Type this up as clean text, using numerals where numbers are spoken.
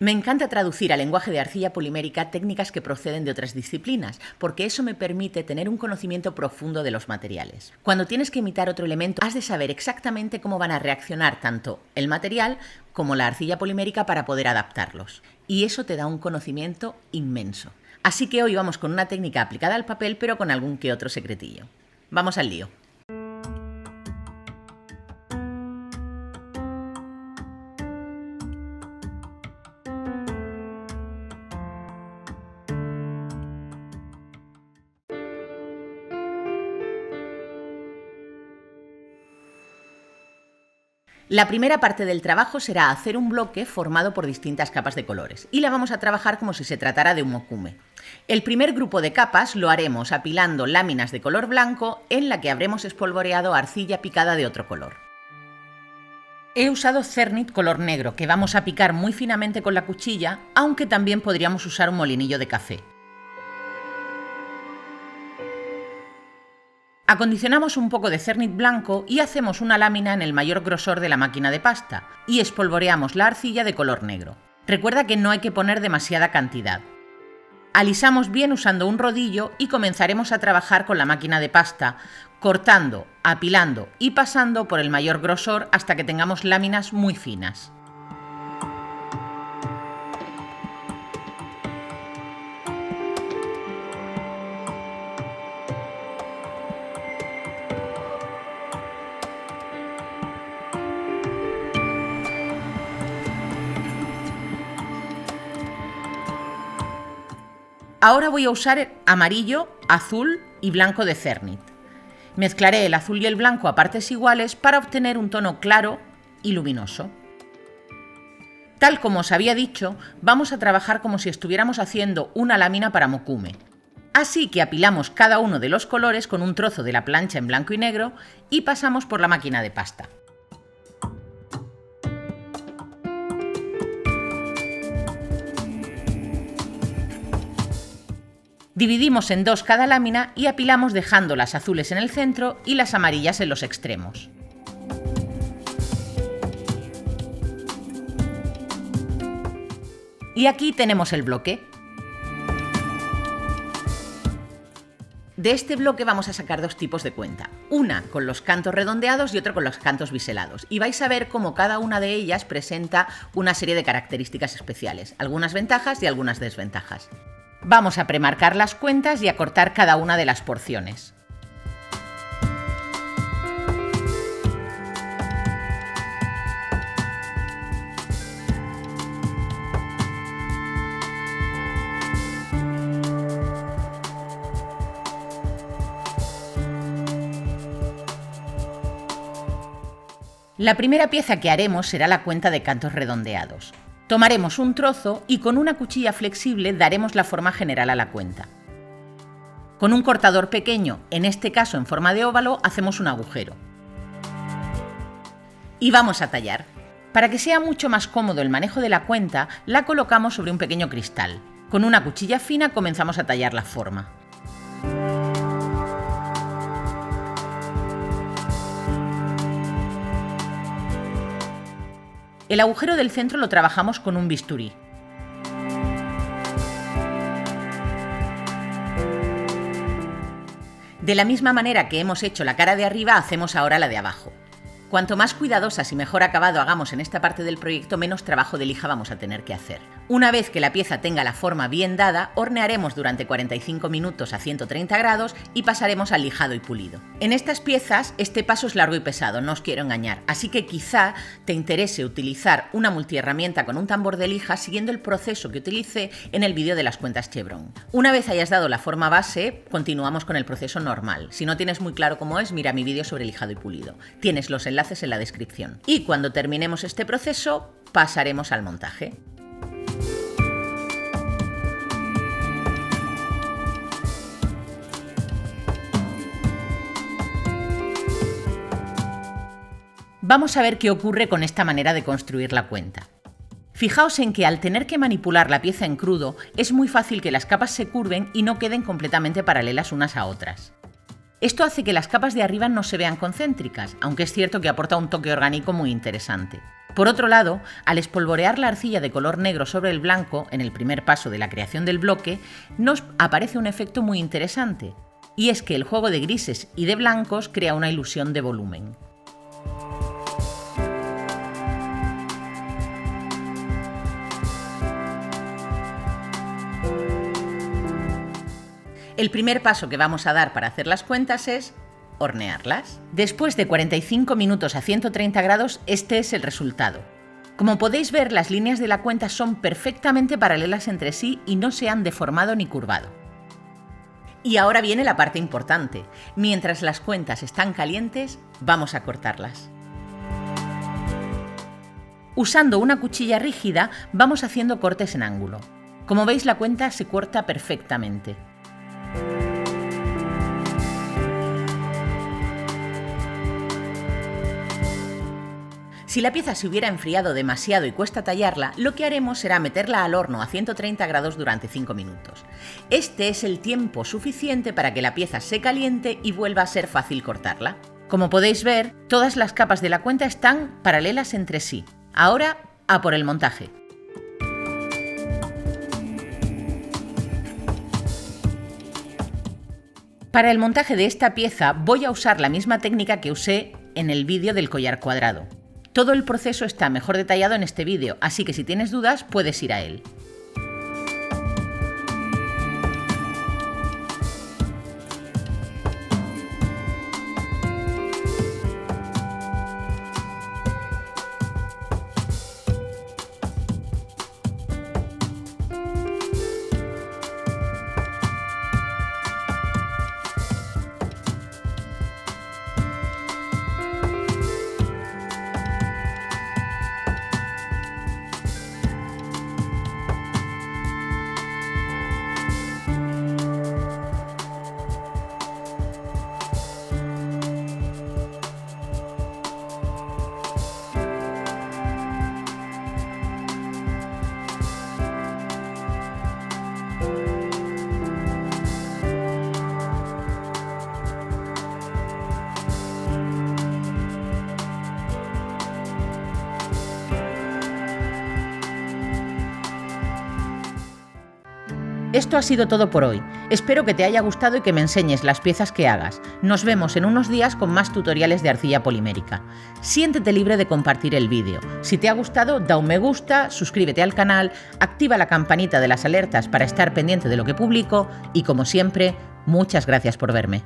Me encanta traducir al lenguaje de arcilla polimérica técnicas que proceden de otras disciplinas, porque eso me permite tener un conocimiento profundo de los materiales. Cuando tienes que imitar otro elemento, has de saber exactamente cómo van a reaccionar tanto el material como la arcilla polimérica para poder adaptarlos. Y eso te da un conocimiento inmenso. Así que hoy vamos con una técnica aplicada al papel, pero con algún que otro secretillo. Vamos al lío. La primera parte del trabajo será hacer un bloque formado por distintas capas de colores y la vamos a trabajar como si se tratara de un mokume. El primer grupo de capas lo haremos apilando láminas de color blanco en la que habremos espolvoreado arcilla picada de otro color. He usado Cernit color negro que vamos a picar muy finamente con la cuchilla, aunque también podríamos usar un molinillo de café. Acondicionamos un poco de Cernit blanco y hacemos una lámina en el mayor grosor de la máquina de pasta y espolvoreamos la arcilla de color negro. Recuerda que no hay que poner demasiada cantidad. Alisamos bien usando un rodillo y comenzaremos a trabajar con la máquina de pasta, cortando, apilando y pasando por el mayor grosor hasta que tengamos láminas muy finas. Ahora voy a usar amarillo, azul y blanco de Cernit. Mezclaré el azul y el blanco a partes iguales para obtener un tono claro y luminoso. Tal como os había dicho, vamos a trabajar como si estuviéramos haciendo una lámina para mokume. Así que apilamos cada uno de los colores con un trozo de la plancha en blanco y negro y pasamos por la máquina de pasta. Dividimos en dos cada lámina y apilamos dejando las azules en el centro y las amarillas en los extremos. Y aquí tenemos el bloque. De este bloque vamos a sacar dos tipos de cuenta, una con los cantos redondeados y otra con los cantos biselados, y vais a ver cómo cada una de ellas presenta una serie de características especiales, algunas ventajas y algunas desventajas. Vamos a premarcar las cuentas y a cortar cada una de las porciones. La primera pieza que haremos será la cuenta de cantos redondeados. Tomaremos un trozo y con una cuchilla flexible daremos la forma general a la cuenta. Con un cortador pequeño, en este caso en forma de óvalo, hacemos un agujero. Y vamos a tallar. Para que sea mucho más cómodo el manejo de la cuenta, la colocamos sobre un pequeño cristal. Con una cuchilla fina comenzamos a tallar la forma. El agujero del centro lo trabajamos con un bisturí. De la misma manera que hemos hecho la cara de arriba, hacemos ahora la de abajo. Cuanto más cuidadosas y mejor acabado hagamos en esta parte del proyecto, menos trabajo de lija vamos a tener que hacer. Una vez que la pieza tenga la forma bien dada, hornearemos durante 45 minutos a 130 grados y pasaremos al lijado y pulido. En estas piezas, este paso es largo y pesado, no os quiero engañar, así que quizá te interese utilizar una multiherramienta con un tambor de lija siguiendo el proceso que utilicé en el vídeo de las cuentas Chevron. Una vez hayas dado la forma base, continuamos con el proceso normal. Si no tienes muy claro cómo es, mira mi vídeo sobre lijado y pulido. Tienes los enlaces en la descripción. Y cuando terminemos este proceso, pasaremos al montaje. Vamos a ver qué ocurre con esta manera de construir la cuenta. Fijaos en que al tener que manipular la pieza en crudo, es muy fácil que las capas se curven y no queden completamente paralelas unas a otras. Esto hace que las capas de arriba no se vean concéntricas, aunque es cierto que aporta un toque orgánico muy interesante. Por otro lado, al espolvorear la arcilla de color negro sobre el blanco, en el primer paso de la creación del bloque, nos aparece un efecto muy interesante, y es que el juego de grises y de blancos crea una ilusión de volumen. El primer paso que vamos a dar para hacer las cuentas es hornearlas. Después de 45 minutos a 130 grados, este es el resultado. Como podéis ver, las líneas de la cuenta son perfectamente paralelas entre sí y no se han deformado ni curvado. Y ahora viene la parte importante. Mientras las cuentas están calientes, vamos a cortarlas. Usando una cuchilla rígida, vamos haciendo cortes en ángulo. Como veis, la cuenta se corta perfectamente. Si la pieza se hubiera enfriado demasiado y cuesta tallarla, lo que haremos será meterla al horno a 130 grados durante 5 minutos. Este es el tiempo suficiente para que la pieza se caliente y vuelva a ser fácil cortarla. Como podéis ver, todas las capas de la cuenta están paralelas entre sí. Ahora, a por el montaje. Para el montaje de esta pieza voy a usar la misma técnica que usé en el vídeo del collar cuadrado. Todo el proceso está mejor detallado en este vídeo, así que si tienes dudas puedes ir a él. Esto ha sido todo por hoy. Espero que te haya gustado y que me enseñes las piezas que hagas. Nos vemos en unos días con más tutoriales de arcilla polimérica. Siéntete libre de compartir el vídeo. Si te ha gustado, da un me gusta, suscríbete al canal, activa la campanita de las alertas para estar pendiente de lo que publico y, como siempre, muchas gracias por verme.